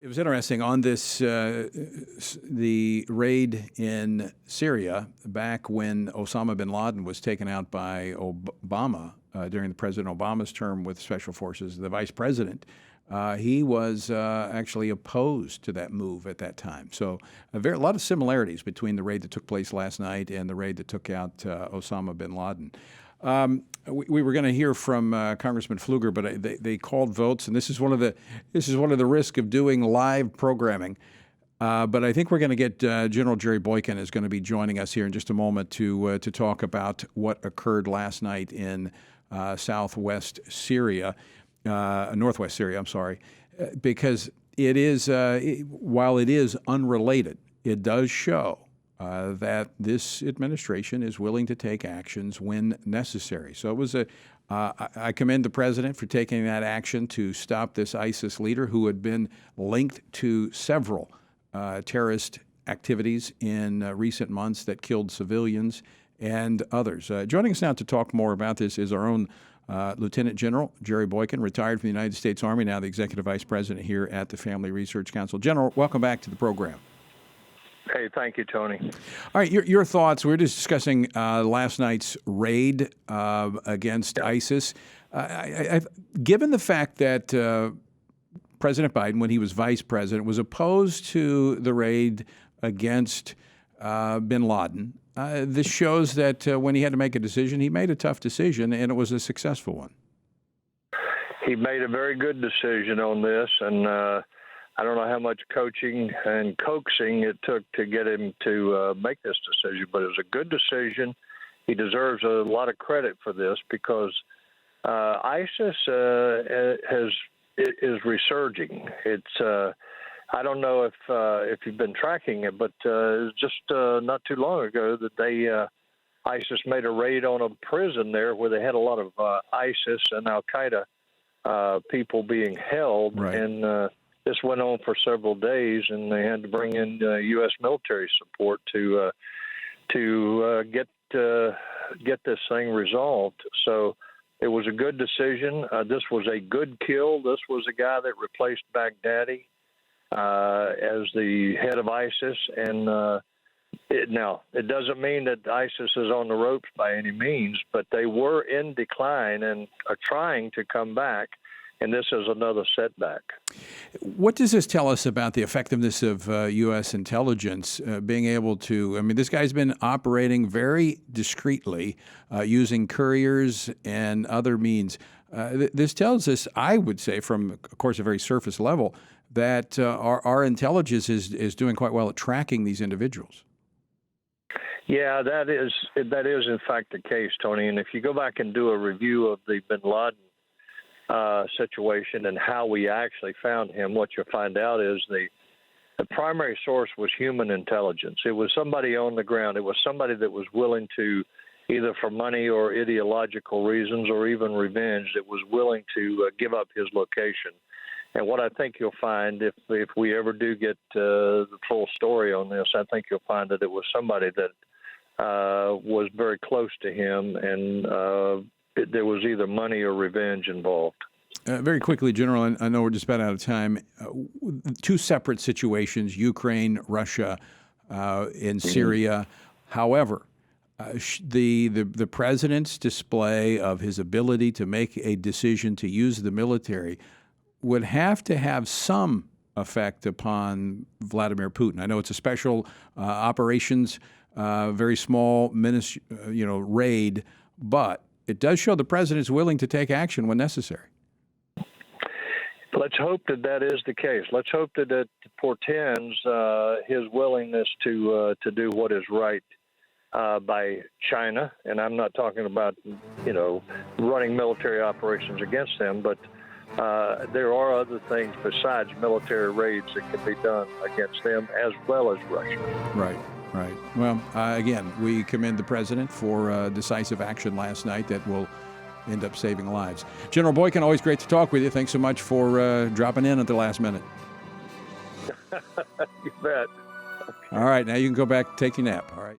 It was interesting on this, the raid in Syria back when Osama bin Laden was taken out by Obama during President Obama's term with Special Forces, the vice president. He was actually opposed to that move at that time. So a lot of similarities between the raid that took place last night and the raid that took out Osama bin Laden. We were going to hear from Congressman Pfluger, but they called votes, and this is one of the risks of doing live programming. But I think we're going to get General Jerry Boykin is going to be joining us here in just a moment to talk about what occurred last night in northwest Syria. I'm sorry, because it is while it is unrelated, it does show that this administration is willing to take actions when necessary. So it was I commend the president for taking that action to stop this ISIS leader who had been linked to several terrorist activities in recent months that killed civilians and others. Joining us now to talk more about this is our own Lieutenant General Jerry Boykin, retired from the United States Army, now the Executive Vice President here at the Family Research Council. General, welcome back to the program. Hey, thank you, Tony. All right, your thoughts. We were just discussing last night's raid against ISIS. Given the fact that President Biden, when he was vice president, was opposed to the raid against bin Laden, this shows that when he had to make a decision, he made a tough decision, and it was a successful one. He made a very good decision on this, and I don't know how much coaching and coaxing it took to get him to make this decision, but it was a good decision. He deserves a lot of credit for this because ISIS is resurging. It's I don't know if you've been tracking it, but just not too long ago that ISIS made a raid on a prison there where they had a lot of ISIS and Al Qaeda people being held, right. And this went on for several days, and they had to bring in U.S. military support to get this thing resolved. So it was a good decision. This was a good kill. This was a guy that replaced Baghdadi as the head of ISIS, and now it doesn't mean that ISIS is on the ropes by any means, but they were in decline and are trying to come back. And this is another setback. What does this tell us about the effectiveness of U.S. intelligence being able to, I mean, this guy's been operating very discreetly using couriers and other means. This tells us, I would say, from, of course, a very surface level, that our intelligence is doing quite well at tracking these individuals. Yeah, that is in fact the case, Tony. And if you go back and do a review of the bin Laden situation and how we actually found him, what you'll find out is the primary source was human intelligence. It was somebody on the ground. It was somebody that was willing to, either for money or ideological reasons or even revenge, that was willing to give up his location. And what I think you'll find, if we ever do get the full story on this, I think you'll find that it was somebody that was very close to him, and there was either money or revenge involved. Very quickly, General, I know we're just about out of time. Two separate situations, Ukraine, Russia, in Syria. However, the president's display of his ability to make a decision to use the military would have to have some effect upon Vladimir Putin. I know it's a special operations, very small raid, but it does show the president is willing to take action when necessary. Let's hope that is the case. Let's hope that it portends his willingness to do what is right by China. And I'm not talking about, running military operations against them, but there are other things besides military raids that can be done against them as well as Russia. Right. Right. Well, again, we commend the president for decisive action last night that will end up saving lives. General Boykin, always great to talk with you. Thanks so much for dropping in at the last minute. You bet. All right. Now you can go back and take your nap. All right.